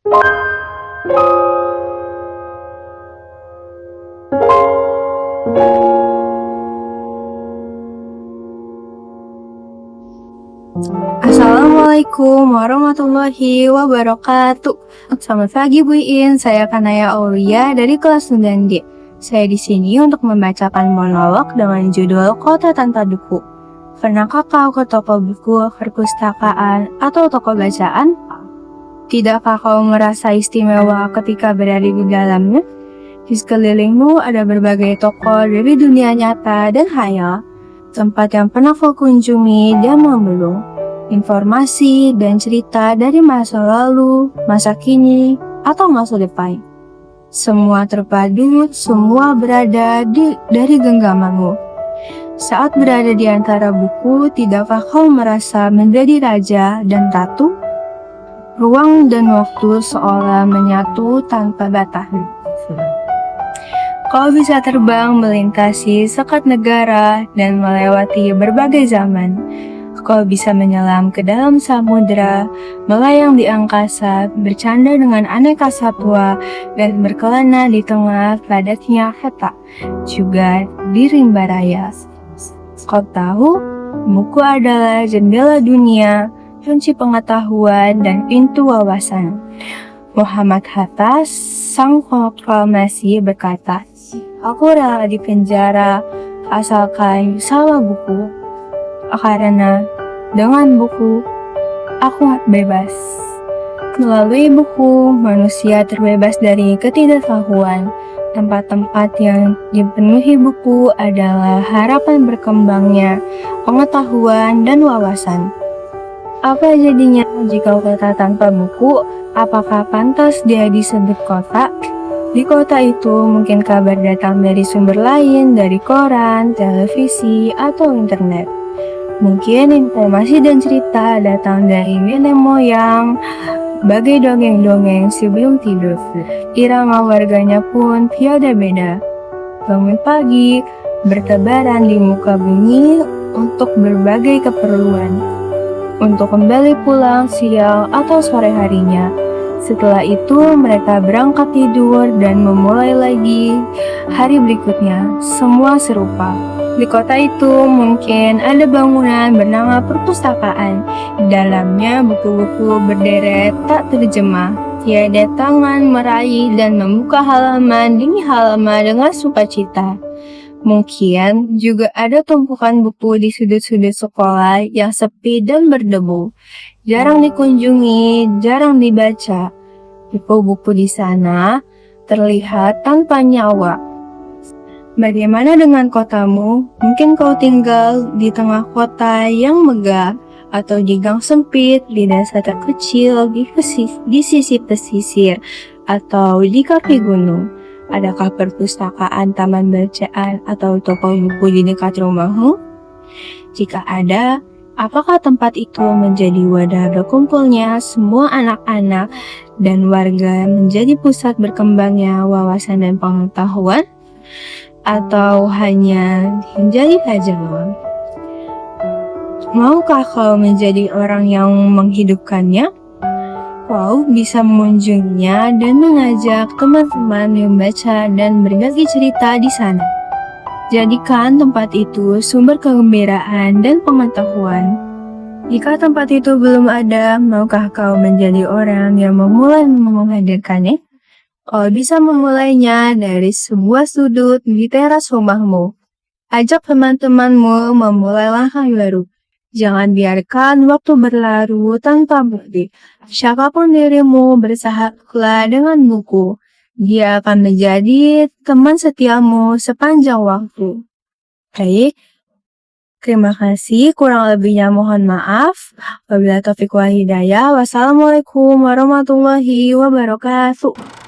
Assalamualaikum warahmatullahi wabarakatuh. Selamat pagi Bu Iin, saya Kanaya Aulia dari kelas 9D. Saya di sini untuk membacakan monolog dengan judul Kota Tanpa Buku. Pernahkah kau ke toko buku, perpustakaan, atau toko bacaan? Tidakkah kau merasa istimewa ketika berada di dalamnya? Di sekelilingmu ada berbagai toko dari dunia nyata dan khayal, tempat yang pernah kau kunjungi dan membelung. Informasi dan cerita dari masa lalu, masa kini, atau masa depan. Semua terpadu, semua berada dari genggamanmu. Saat berada di antara buku, tidakkah kau merasa menjadi raja dan ratu? Ruang dan waktu seolah menyatu tanpa batas. Kau bisa terbang melintasi sekat negara dan melewati berbagai zaman. Kau bisa menyelam ke dalam samudera, melayang di angkasa, bercanda dengan aneka satwa, dan berkelana di tengah padatnya kota, juga di rimba raya. Kau tahu, buku adalah jendela dunia, kunci pengetahuan, dan pintu wawasan. Muhammad Hatta, sang proklamasi berkata, "Aku rela di penjara asalkan sama buku, karena dengan buku aku bebas." Melalui buku, manusia terbebas dari ketidaktahuan. Tempat-tempat yang dipenuhi buku adalah harapan berkembangnya pengetahuan dan wawasan. Apa jadinya jika kota tanpa buku? Apakah pantas dia disebut kota? Di kota itu mungkin kabar datang dari sumber lain, dari koran, televisi, atau internet. Mungkin informasi dan cerita datang dari nenek moyang, bagai dongeng-dongeng sebelum tidur. Irama warganya pun tiada beda. Bangun pagi, bertebaran di muka bumi untuk berbagai keperluan. Untuk kembali pulang siang atau sore harinya. Setelah itu mereka berangkat tidur dan memulai lagi hari berikutnya. Semua serupa. Di kota itu mungkin ada bangunan bernama perpustakaan. Di dalamnya buku-buku berderet tak terjemah. Tiada tangan meraih dan membuka halaman demi halaman dengan sukacita. Mungkin juga ada tumpukan buku di sudut-sudut sekolah yang sepi dan berdebu. Jarang dikunjungi, jarang dibaca. Buku-buku di sana terlihat tanpa nyawa. Bagaimana dengan kotamu? Mungkin kau tinggal di tengah kota yang megah, atau di gang sempit, di desa terkecil, di sisi pesisir, atau di kaki gunung. Adakah perpustakaan, taman bacaan, atau toko buku di dekat rumahmu? Jika ada, apakah tempat itu menjadi wadah berkumpulnya semua anak-anak dan warga, menjadi pusat berkembangnya wawasan dan pengetahuan? Atau hanya menjadi kajian? Maukah kau menjadi orang yang menghidupkannya? Kau bisa mengunjunginya dan mengajak teman-teman membaca dan berbagi cerita di sana. Jadikan tempat itu sumber kegembiraan dan pengetahuan. Jika tempat itu belum ada, maukah kau menjadi orang yang memulai menghadirkannya? Kau bisa memulainya dari sebuah sudut di teras rumahmu. Ajak teman-temanmu memulai langkah baru. Jangan biarkan waktu berlalu tanpa bukti. Siapapun dirimu, bersahablah dengan buku. Dia akan menjadi teman setiamu sepanjang waktu. Baik, terima kasih. Kurang lebihnya mohon maaf. Wabillahi taufiq wal hidayah. Wassalamualaikum warahmatullahi wabarakatuh.